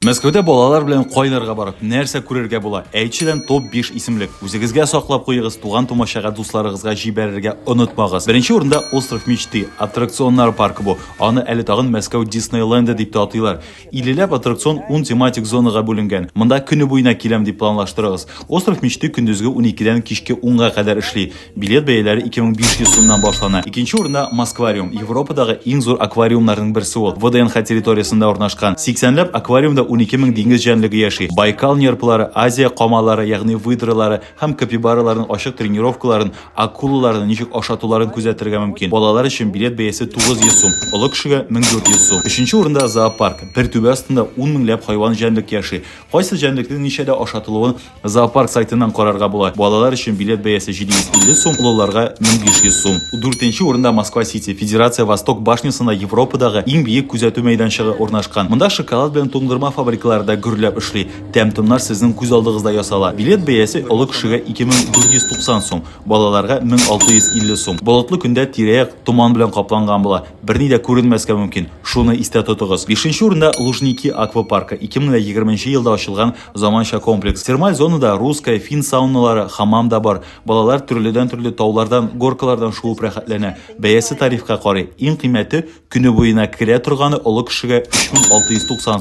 Мәскәүдә балалар белән кайларга барып, нәрсә күрергә була? Әйтчедән топ 5 исемлек. Үзегезгә саклап куегыз, туган тумачага, дусларыгызга җибәрергә онытмагыз. Беренче урында Остров мечты, аттракционнар паркы бу. Аны әле тагын Мәскәү Диснейленд дип атыйлар. 50ләп аттракцион 10 тематик зонага бүленгән. Монда көне буена киләм дип планлаштырыгыз. Остров мечты көндезге 12дән кичке 10га кадәр эшли. Билет бәяләре 2500 сумнан башлана. Икенче урында Москвариум. Европадагы иң зур аквариумнарның берсе ул. ВДНХ территориясында урнашкан. 80ләп аквариумда 12 мең диңгез җәнлеге яши. Байкал нерплары, Азия камалары, ягъни выдралары һәм капибараларның ачык тренировкаларын, акулаларны ничек ашатуларын күзәтергә мөмкин. Балалар өчен билет бәясе 900 сум, олы кешегә 1400 сум. Өченче урында зоопарк. Бер түбә астында 10 меңләп хайван җәнлек яши. Кайсы җәнлекнең ничәдә ашатылуын зоопарк сайтыннан карарга була. Балалар өчен билет бәясе 750 сум, олыларга 1500 сум. 4нче урында Москва Сити. Федерация Восток башнясында Европадагы иң биек күзәтү мәйданчыгы урнашкан. Монда шоколад белән туңдырма фабрикаларда гөрләп эшли. Тәм-томнар сезнең күз алдыгызда ясала. Билет бәясе олы кешегә 2490 сум, балаларга 1650 сум. Болытлы көндә тирә-як туман белән капланган була. Берни дә күренмәскә мөмкин. Шуны истә тотыгыз. 5нче урында Лужники аквапаркы. 2020 елда ачылган заманча комплекс. Термаль зонада русская, фин сауналары, хамам да бар. Балалар төрледән-төрле таулардан, горкалардан шуып рәхәтләнә. Бәясе тарифка карый. Иң кыйммәте көне буена керә торганы олы кешегә 3690 сум.